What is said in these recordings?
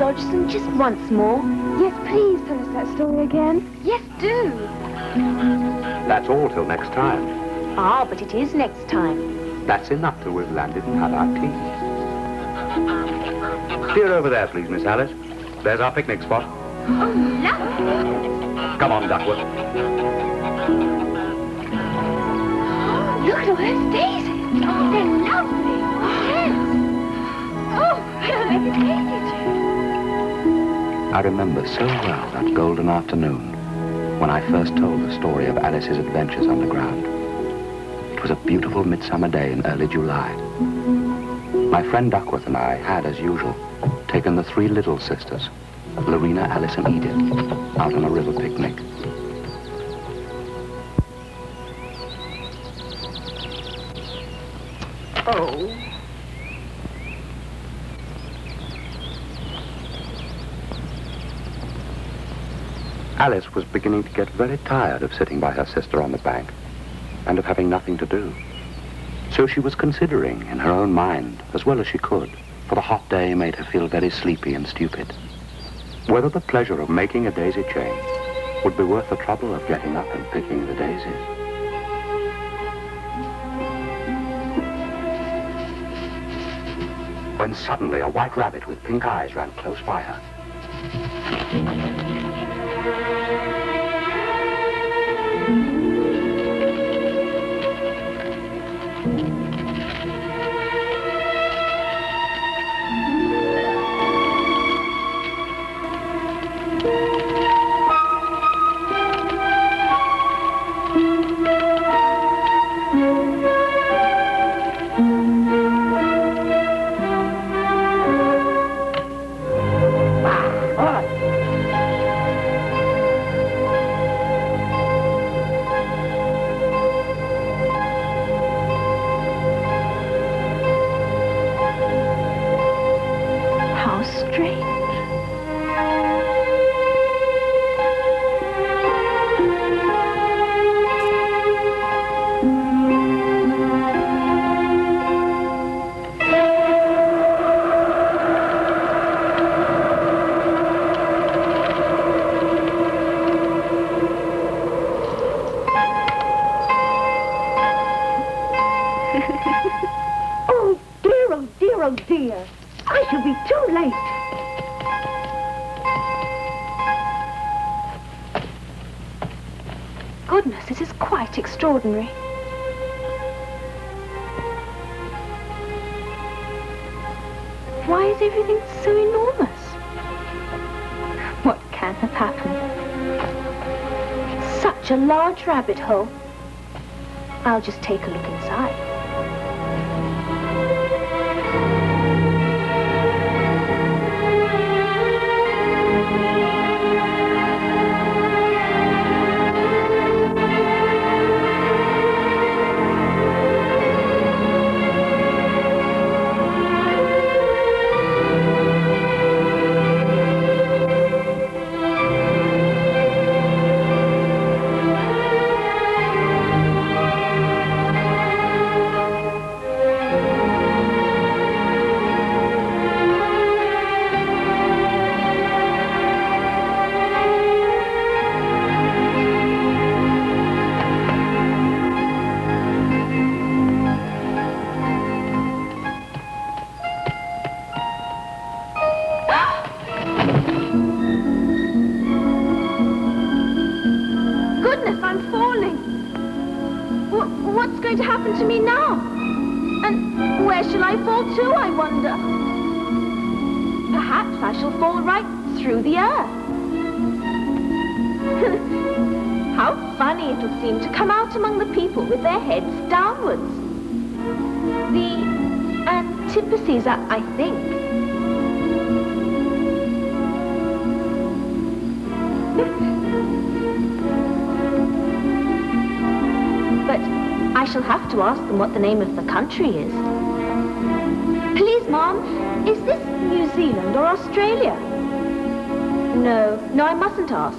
Dodgson, just once more. Yes, please tell us that story again. Yes, do. That's all till next time. Ah, but it is next time. That's enough till we've landed and had our tea. Steer over there, please, Miss Alice. There's our picnic spot. Oh, lovely. Come on, Duckworth. Look at all those daisies. Oh, they're lovely. Yes. Oh, I don't make a daisy chain. I remember so well that golden afternoon when I first told the story of Alice's adventures underground. It was a beautiful midsummer day in early July. My friend Duckworth and I had, as usual, taken the three little sisters, Lorena, Alice, and Edith, out on a river picnic. Oh. Alice was beginning to get very tired of sitting by her sister on the bank and of having nothing to do. So she was considering in her own mind, as well as she could, for the hot day made her feel very sleepy and stupid, whether the pleasure of making a daisy chain would be worth the trouble of getting up and picking the daisies. When suddenly a white rabbit with pink eyes ran close by her. Oh, dear. I shall be too late. Goodness, this is quite extraordinary. Why is everything so enormous? What can have happened? Such a large rabbit hole. I'll just take a look inside. What's going to happen to me now? And where shall I fall to, I wonder? Perhaps I shall fall right through the earth. How funny it'll seem to come out among the people with their heads downwards. The antipodes, I think. But I shall have to ask them what the name of the country is. Please, Mom, is this New Zealand or Australia? No, I mustn't ask.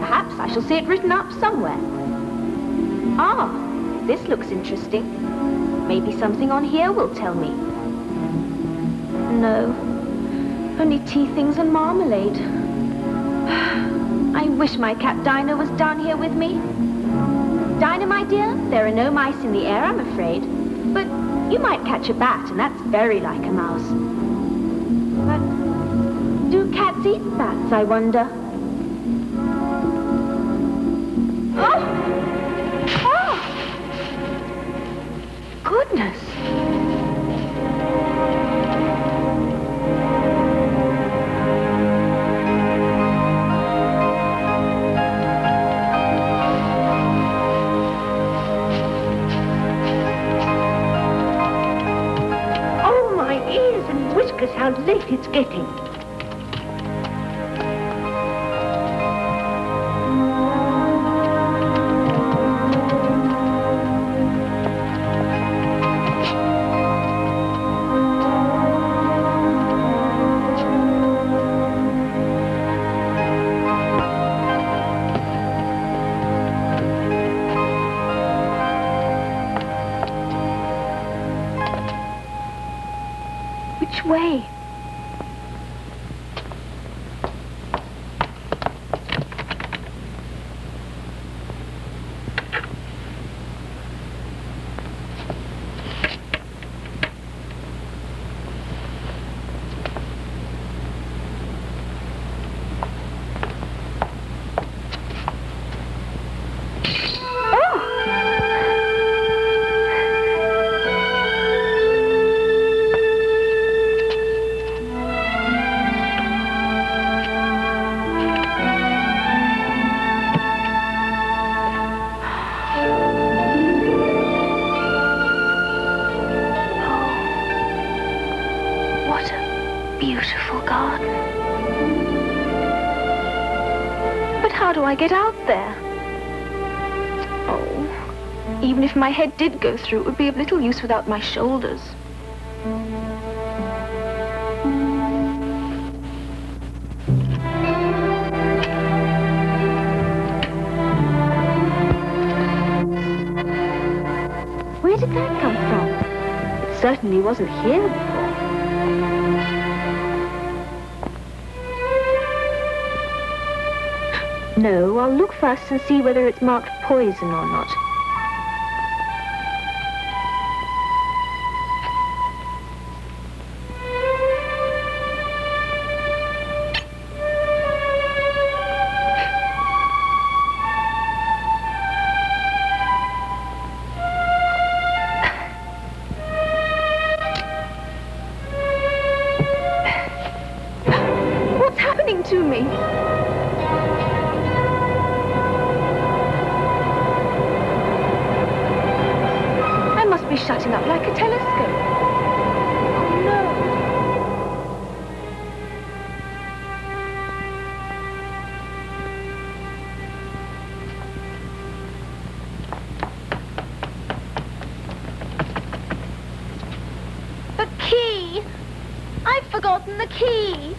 Perhaps I shall see it written up somewhere. Ah, this looks interesting. Maybe something on here will tell me. No, Only tea things and marmalade. I wish my cat Dinah was down here with me. Dinah, my dear, there are no mice in the air, I'm afraid. But you might catch a bat, and that's very like a mouse. But do cats eat bats, I wonder? Oh! Oh! Goodness! How late it's getting. Which way? Beautiful garden. But how do I get out there? Oh, even if my head did go through, it would be of little use without my shoulders. Where did that come from? It certainly wasn't here before. No, I'll look first and see whether it's marked poison or not. What's happening to me? Shutting up like a telescope. Oh, no. The key! I've forgotten the key.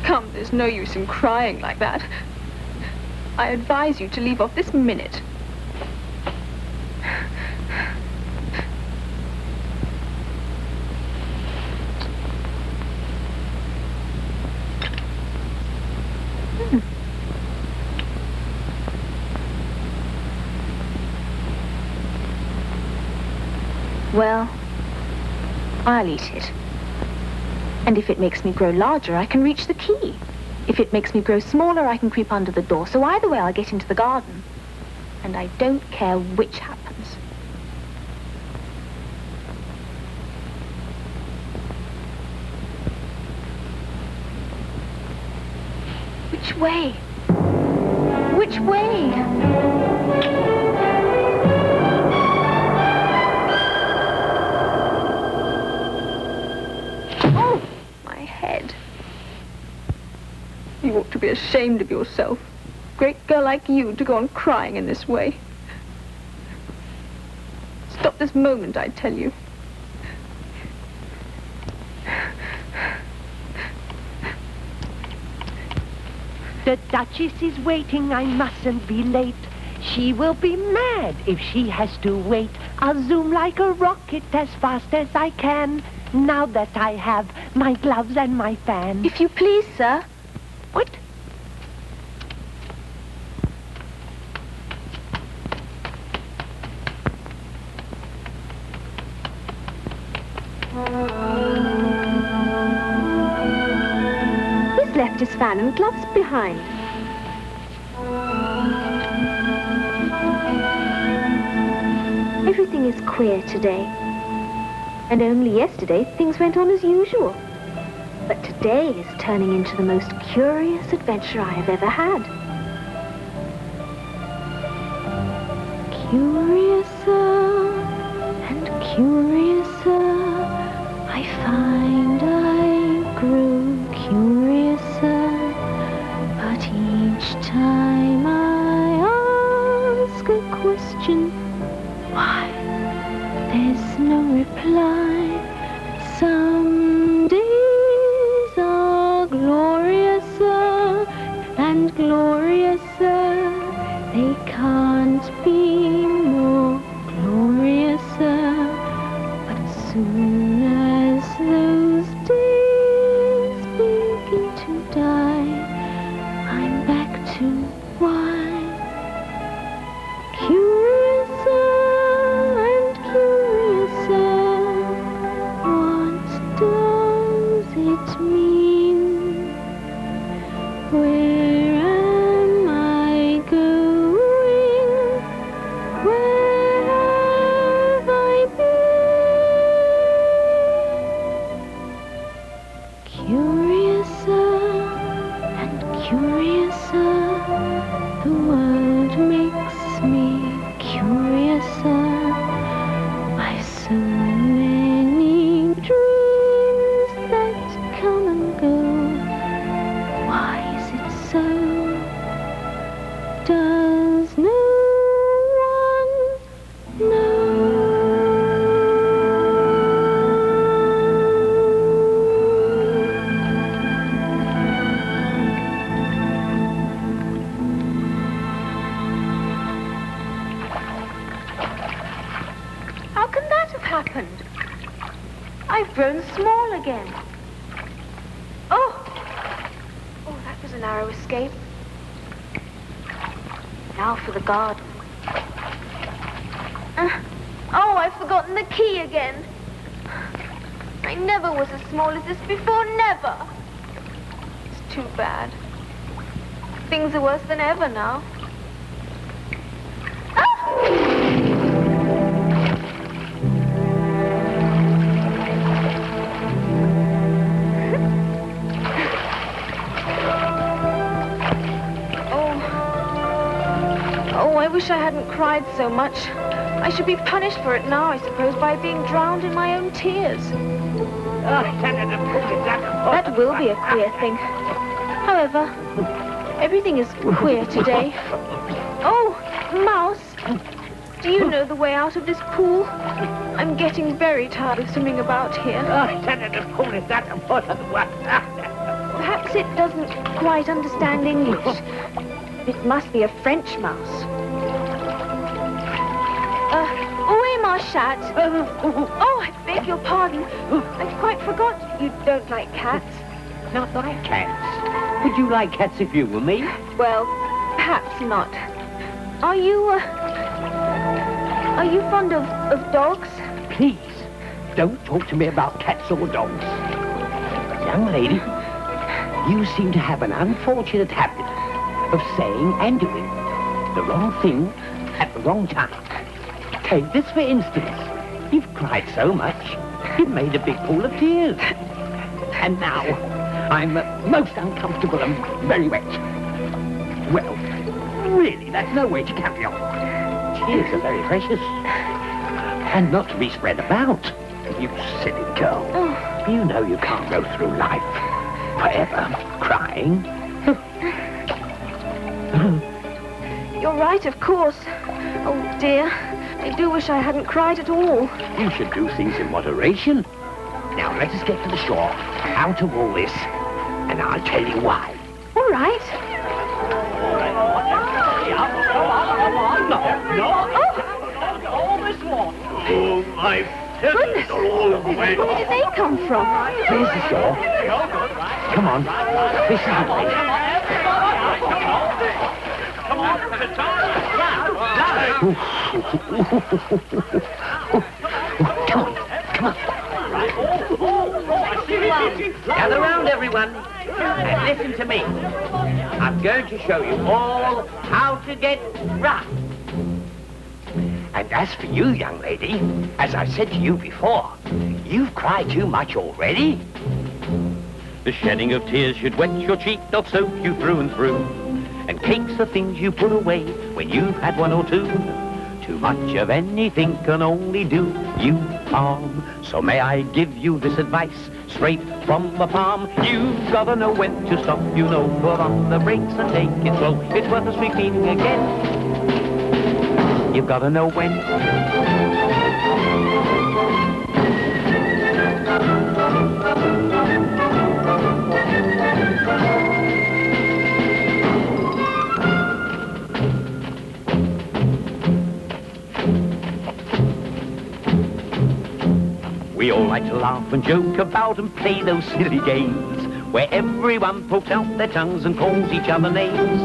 Come, there's no use in crying like that. I advise you to leave off this minute. Well, I'll eat it. And if it makes me grow larger, I can reach the key. If it makes me grow smaller, I can creep under the door. So either way, I'll get into the garden. And I don't care which happens. Which way? Which way? You ought to be ashamed of yourself. Great girl like you to go on crying in this way. Stop this moment, I tell you. The Duchess is waiting, I mustn't be late. She will be mad if she has to wait. I'll zoom like a rocket as fast as I can, now that I have my gloves and my fan. If you please, sir. What? He's left his fan and gloves behind. Everything is queer today. And only yesterday, things went on as usual. But today is turning into the most curious adventure I have ever had. Curiouser and curiouser, I find I grow curiouser. But each time I ask a question, why, there's no reply. Some days are gloriouser and gloriouser. They can't be more gloriouser. But soon as those days begin to die, I'm back to why. Curiouser and curiouser, what does it mean? Where am I going? Where have I been? Curiouser and curiouser, the world makes me curiouser. I've so many dreams that come and go. Why is it so? Does no one know? How can that have happened? I've grown small again. Oh, that was a narrow escape. Now for the garden. Oh, I've forgotten the key again. I never was as small as this before, never. It's too bad. Things are worse than ever now. I wish I hadn't cried so much. I should be punished for it now, I suppose, by being drowned in my own tears. That will be a queer thing. However, everything is queer today. Oh, Mouse, do you know the way out of this pool? I'm getting very tired of swimming about here. Perhaps it doesn't quite understand English. It must be a French mouse. Où ma chatte? Oh, I beg your pardon. I quite forgot you don't like cats. Not like cats. Would you like cats if you were me? Well, perhaps not. Are you fond of dogs? Please, don't talk to me about cats or dogs. Young lady, you seem to have an unfortunate habit of saying and doing the wrong thing at the wrong time. Take this for instance. You've cried so much, you've made a big pool of tears. And now, I'm most uncomfortable and very wet. Well, really, that's no way to carry on. Tears are very precious. And not to be spread about. You silly girl. You know you can't go through life forever crying. You're right, of course. Oh, dear. I do wish I hadn't cried at all. You should do things in moderation. Now, let us get to the shore, out of all this, and I'll tell you why. All right. All this water. Oh, my Goodness. Where did they come from? There's the shore. Come on. This is the way. Come on, Come on. Gather round, everyone, and listen to me. I'm going to show you all how to get rough. And as for you, young lady, as I said to you before, you've cried too much already. The shedding of tears should wet your cheek, they'll soak you through and through. And cakes are things you put away when you've had one or two. Too much of anything can only do you harm. So may I give you this advice, straight from the palm. You've gotta know when to stop, you know, put on the brakes and take it slow. It's worth us repeating again. You've gotta know when. We all like to laugh and joke about and play those silly games where everyone pokes out their tongues and calls each other names.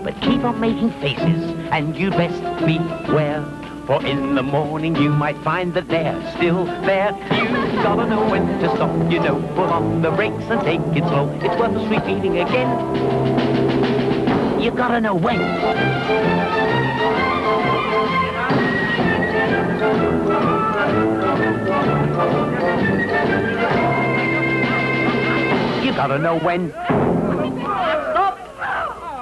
But keep on making faces and you'd best beware, for in the morning you might find that they're still there. You've gotta know when to stop, you know, put on the brakes and take it slow. It's worth us repeating again. You've gotta know when. You gotta know when. Stop!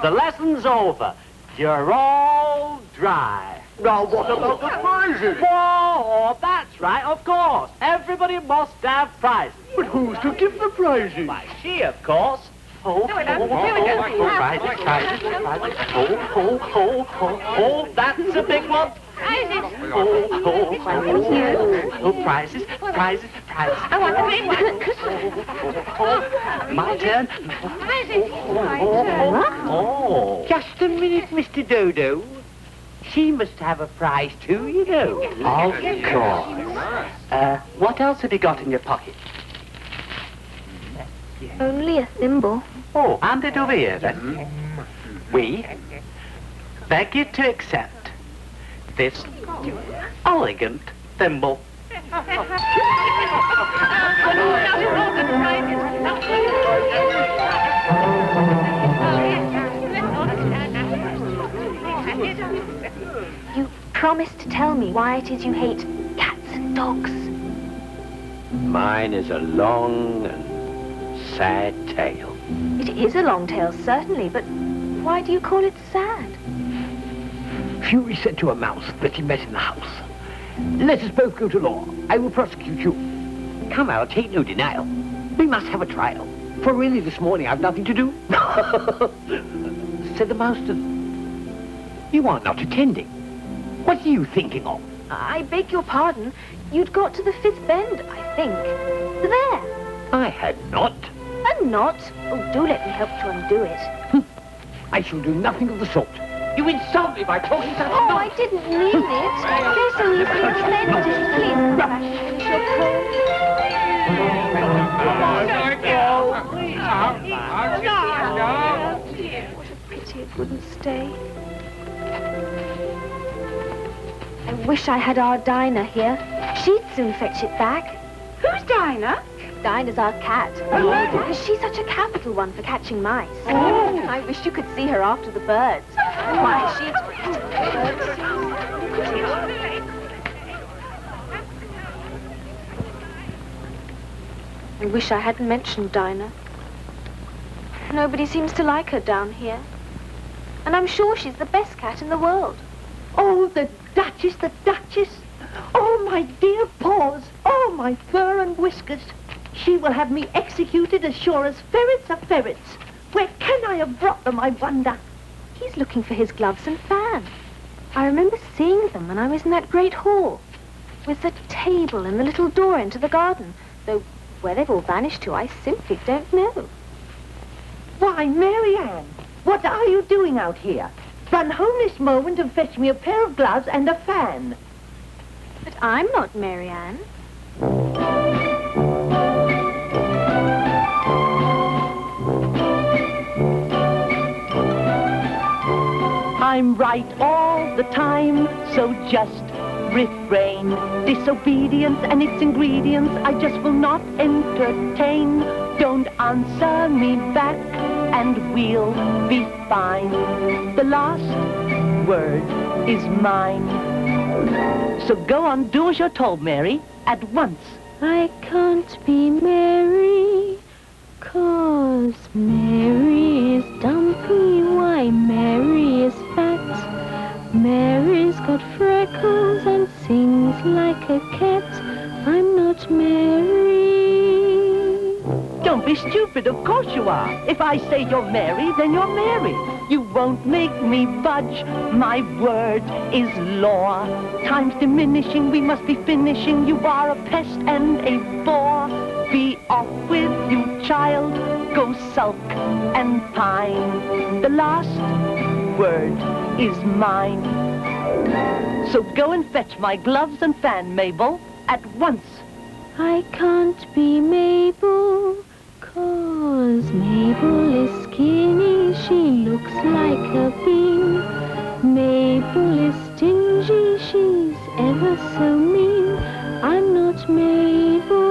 The lesson's over. You're all dry. Now, what about the prizes? Oh, that's right, of course. Everybody must have prizes. But who's to give the prizes? Why, she, of course. Oh, that's a big one. Prizes. Prizes. I want the big one. My turn. Prizes. My turn. Oh. Just a minute, Mr. Dodo. She must have a prize too, you know. Of course. What else have you got in your pocket? Only a thimble. Oh, hand it over here, then. We beg you to accept this elegant thimble. You promised to tell me why it is you hate cats and dogs. Mine is a long and sad tale. It is a long tale, certainly, but why do you call it sad? Fury said to a mouse that he met in the house, "Let us both go to law. I will prosecute you." Come, I'll take no denial. We must have a trial. For really this morning I've nothing to do. Said the mouse to them, "You are not attending. What are you thinking of?" I beg your pardon. You'd got to the fifth bend, I think. There. I had not. And not. Oh, do let me help to undo it. I shall do nothing of the sort. You insult me by talking such Oh, I nonsense. didn't mean it. You're so easily offended. Please go back and finish your poem. What a pity it wouldn't stay. I wish I had our Dinah here. She'd soon fetch it back. Who's Dinah? Dinah's our cat. She's such a capital one for catching mice. I wish you could see her after the birds. Why, she's great at birds. I wish I hadn't mentioned Dinah. Nobody seems to like her down here. And I'm sure she's the best cat in the world. Oh, the Duchess, the Duchess. Oh, my dear paws. Oh, my fur and whiskers. She will have me executed as sure as ferrets are ferrets. Where can I have brought them, I wonder? He's looking for his gloves and fan. I remember seeing them when I was in that great hall, with the table and the little door into the garden, though where they've all vanished to, I simply don't know. Why, Mary Ann, what are you doing out here? Run home this moment and fetch me a pair of gloves and a fan. But I'm not Marianne. I'm right all the time, so just refrain. Disobedience and its ingredients I just will not entertain. Don't answer me back and we'll be fine. The last word is mine. So go on, do as you're told, Mary, at once. I can't be Mary, 'cause Mary is dumpy. Why, Mary is fat. Mary's got freckles and sings like a cat. I'm not Mary. Don't be stupid, of course you are. If I say you're Mary, then you're Mary. You won't make me budge. My word is law. Time's diminishing, we must be finishing. You are a pest and a bore. Be off with you, child. Go sulk and pine. The last word is mine. So go and fetch my gloves and fan, Mabel, at once. I can't be Mabel, 'cause Mabel is skinny. She looks like a bean. Mabel is stingy. She's ever so mean. I'm not Mabel.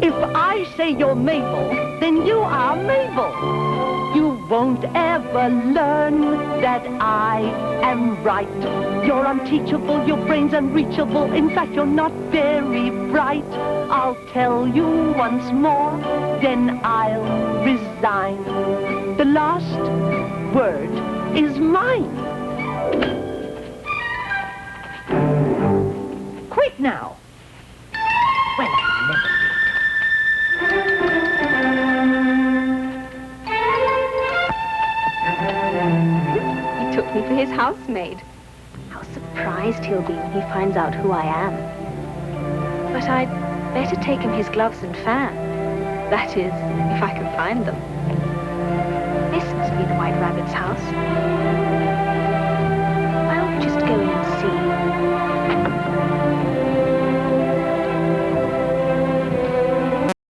If I say you're Mabel, then you are Mabel. You won't ever learn that I am right. You're unteachable, your brain's unreachable. In fact, you're not very bright. I'll tell you once more, then I'll resign. The last word is mine. Quick now. Well, I never did. He took me for his housemaid. How surprised he'll be when he finds out who I am. But I'd better take him his gloves and fan. That is, if I can find them. This must be the White Rabbit's house.